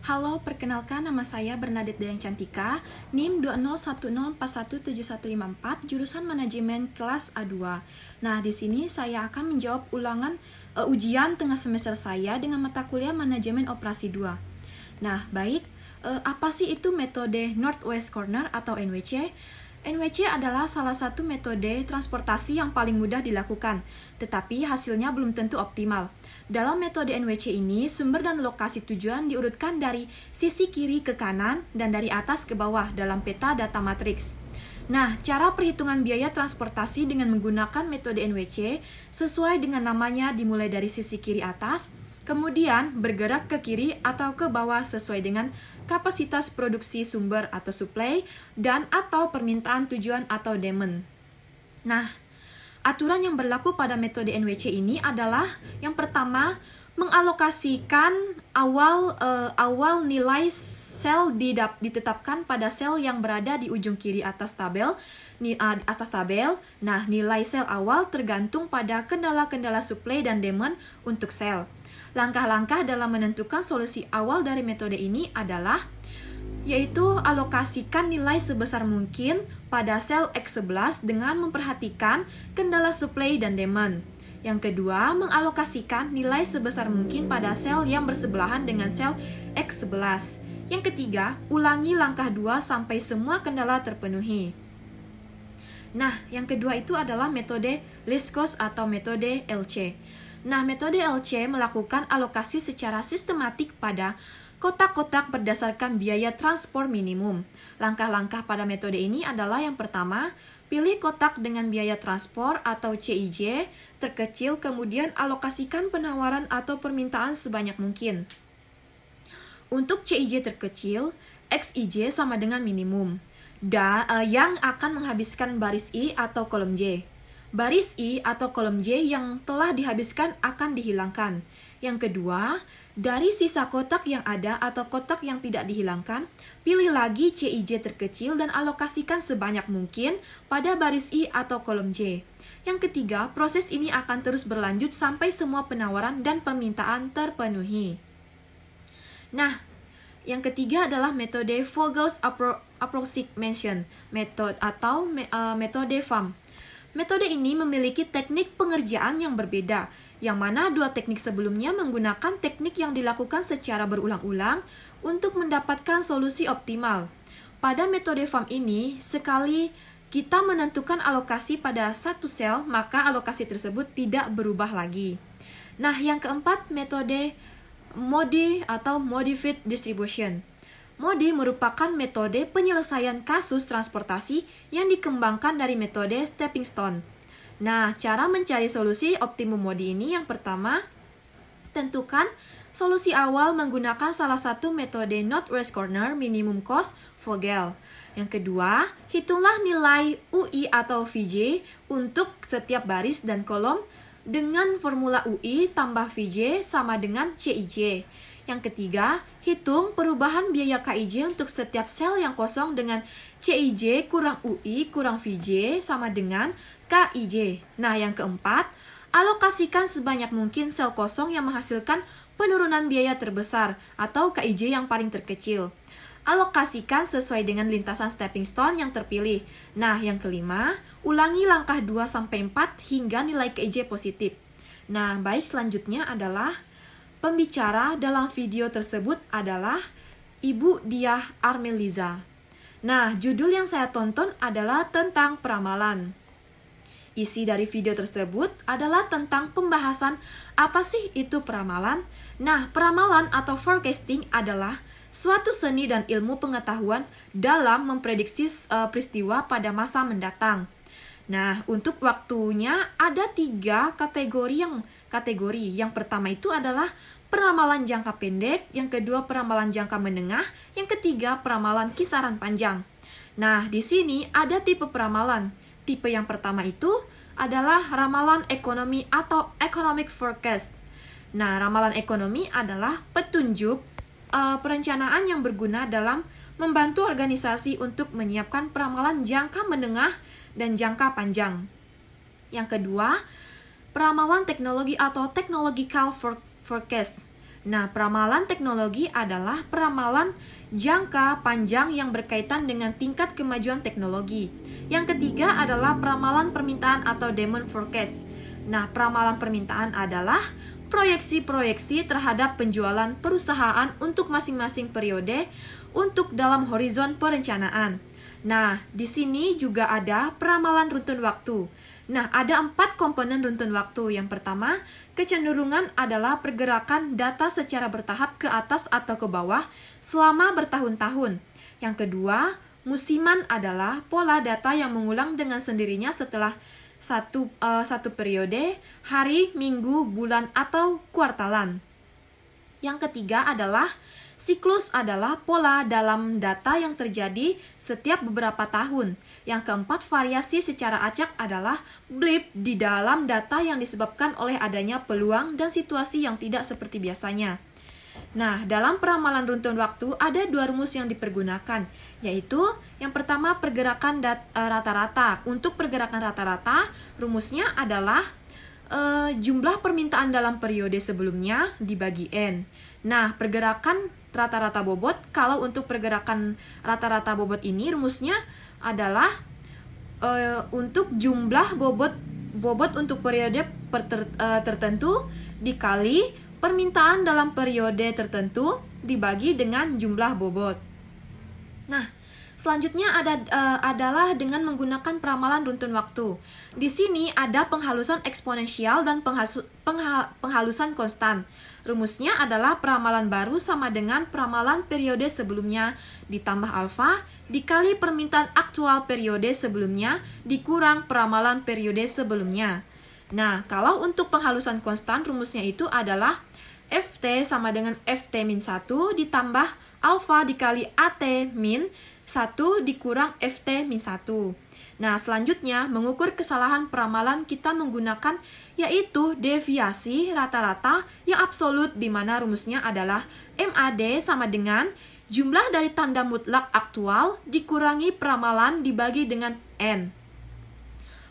Halo, perkenalkan nama saya Bernadette Dayang Cantika, NIM 201041717154, jurusan Manajemen kelas A2. Nah, di sini saya akan menjawab ulangan ujian tengah semester saya dengan mata kuliah Manajemen Operasi 2. Nah, baik, apa sih itu metode Northwest Corner atau NWC? NWC adalah salah satu metode transportasi yang paling mudah dilakukan, tetapi hasilnya belum tentu optimal. Dalam metode NWC ini, sumber dan lokasi tujuan diurutkan dari sisi kiri ke kanan dan dari atas ke bawah dalam peta data matriks. Nah, cara perhitungan biaya transportasi dengan menggunakan metode NWC sesuai dengan namanya dimulai dari sisi kiri atas, kemudian bergerak ke kiri atau ke bawah sesuai dengan kapasitas produksi sumber atau supply dan atau permintaan tujuan atau demand. Nah, aturan yang berlaku pada metode NWC ini adalah yang pertama, mengalokasikan awal nilai sel ditetapkan pada sel yang berada di ujung kiri atas tabel. Nah, nilai sel awal tergantung pada kendala-kendala supply dan demand untuk sel. Langkah-langkah dalam menentukan solusi awal dari metode ini adalah yaitu alokasikan nilai sebesar mungkin pada sel X11 dengan memperhatikan kendala supply dan demand. Yang kedua, mengalokasikan nilai sebesar mungkin pada sel yang bersebelahan dengan sel X11. Yang ketiga, ulangi langkah 2 sampai semua kendala terpenuhi. Nah, yang kedua itu adalah metode least cost atau metode LC. Nah, metode LC melakukan alokasi secara sistematik pada kotak-kotak berdasarkan biaya transport minimum. Langkah-langkah pada metode ini adalah yang pertama, pilih kotak dengan biaya transport atau CIJ terkecil, kemudian alokasikan penawaran atau permintaan sebanyak mungkin. Untuk CIJ terkecil, XIJ sama dengan minimum, yang akan menghabiskan baris I atau kolom J. Baris I atau kolom J yang telah dihabiskan akan dihilangkan. Yang kedua, dari sisa kotak yang ada atau kotak yang tidak dihilangkan, pilih lagi CIJ terkecil dan alokasikan sebanyak mungkin pada baris I atau kolom J. Yang ketiga, proses ini akan terus berlanjut sampai semua penawaran dan permintaan terpenuhi. Nah, yang ketiga adalah metode Vogel's Approximation Method atau metode FAM. Metode ini memiliki teknik pengerjaan yang berbeda, yang mana dua teknik sebelumnya menggunakan teknik yang dilakukan secara berulang-ulang untuk mendapatkan solusi optimal. Pada metode FAM ini, sekali kita menentukan alokasi pada satu sel, maka alokasi tersebut tidak berubah lagi. Nah, yang keempat, metode MODI atau Modified Distribution. MODI merupakan metode penyelesaian kasus transportasi yang dikembangkan dari metode stepping stone. Nah, cara mencari solusi optimum MODI ini yang pertama, tentukan solusi awal menggunakan salah satu metode Northwest Corner minimum cost Vogel. Yang kedua, hitunglah nilai UI atau VJ untuk setiap baris dan kolom dengan formula UI tambah VJ sama dengan CIJ. Yang ketiga, hitung perubahan biaya KIJ untuk setiap sel yang kosong dengan CIJ kurang UI kurang VJ sama dengan KIJ. Nah, yang keempat, alokasikan sebanyak mungkin sel kosong yang menghasilkan penurunan biaya terbesar atau KIJ yang paling terkecil. Alokasikan sesuai dengan lintasan stepping stone yang terpilih. Nah, yang kelima, ulangi langkah 2-4 hingga nilai KIJ positif. Nah, baik, selanjutnya adalah pembicara dalam video tersebut adalah Ibu Diah Armeliza. Nah, judul yang saya tonton adalah tentang peramalan. Isi dari video tersebut adalah tentang pembahasan apa sih itu peramalan. Nah, peramalan atau forecasting adalah suatu seni dan ilmu pengetahuan dalam memprediksi peristiwa pada masa mendatang. Nah, untuk waktunya ada 3 kategori. Yang pertama itu adalah peramalan jangka pendek, yang kedua peramalan jangka menengah, yang ketiga peramalan kisaran panjang. Nah, di sini ada tipe peramalan. Tipe yang pertama itu adalah ramalan ekonomi atau economic forecast. Nah, ramalan ekonomi adalah petunjuk perencanaan yang berguna dalam membantu organisasi untuk menyiapkan peramalan jangka menengah dan jangka panjang. Yang kedua, peramalan teknologi atau technological forecast. Nah, peramalan teknologi adalah peramalan jangka panjang yang berkaitan dengan tingkat kemajuan teknologi. Yang ketiga adalah peramalan permintaan atau demand forecast. Nah, peramalan permintaan adalah proyeksi-proyeksi terhadap penjualan perusahaan untuk masing-masing periode untuk dalam horizon perencanaan. Nah, di sini juga ada peramalan runtun waktu. Nah, ada 4 komponen runtun waktu. Yang pertama, kecenderungan adalah pergerakan data secara bertahap ke atas atau ke bawah selama bertahun-tahun. Yang kedua, musiman adalah pola data yang mengulang dengan sendirinya setelah satu periode, hari, minggu, bulan, atau kuartalan. Yang ketiga adalah siklus adalah pola dalam data yang terjadi setiap beberapa tahun. Yang keempat, variasi secara acak adalah blip di dalam data yang disebabkan oleh adanya peluang dan situasi yang tidak seperti biasanya. Nah, dalam peramalan runtun waktu ada 2 rumus yang dipergunakan, yaitu yang pertama pergerakan rata-rata. Untuk pergerakan rata-rata, rumusnya adalah jumlah permintaan dalam periode sebelumnya dibagi N. Nah, pergerakan rata-rata bobot, kalau untuk pergerakan rata-rata bobot ini rumusnya adalah untuk jumlah bobot untuk periode tertentu dikali permintaan dalam periode tertentu dibagi dengan jumlah bobot. Nah, selanjutnya adalah dengan menggunakan peramalan runtun waktu. Di sini ada penghalusan eksponensial dan penghalusan konstan. Rumusnya adalah peramalan baru sama dengan peramalan periode sebelumnya ditambah alfa dikali permintaan aktual periode sebelumnya dikurang peramalan periode sebelumnya. Nah, kalau untuk penghalusan konstan rumusnya itu adalah Ft sama dengan Ft min 1 ditambah alfa dikali At min 1 dikurang Ft min 1. Nah, selanjutnya mengukur kesalahan peramalan kita menggunakan yaitu deviasi rata-rata yang absolut, di mana rumusnya adalah MAD sama dengan jumlah dari tanda mutlak aktual dikurangi peramalan dibagi dengan N.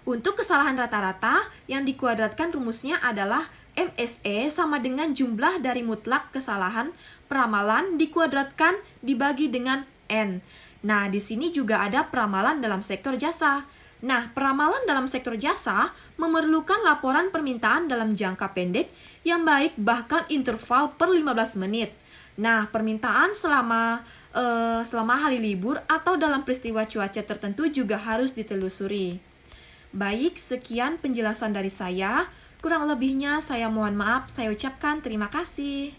Untuk kesalahan rata-rata yang dikuadratkan rumusnya adalah MSE sama dengan jumlah dari mutlak kesalahan peramalan dikuadratkan dibagi dengan N. Nah, di sini juga ada peramalan dalam sektor jasa. Nah, peramalan dalam sektor jasa memerlukan laporan permintaan dalam jangka pendek yang baik bahkan interval per 15 menit. Nah, permintaan selama hari libur atau dalam peristiwa cuaca tertentu juga harus ditelusuri. Baik, sekian penjelasan dari saya. Kurang lebihnya saya mohon maaf, saya ucapkan terima kasih.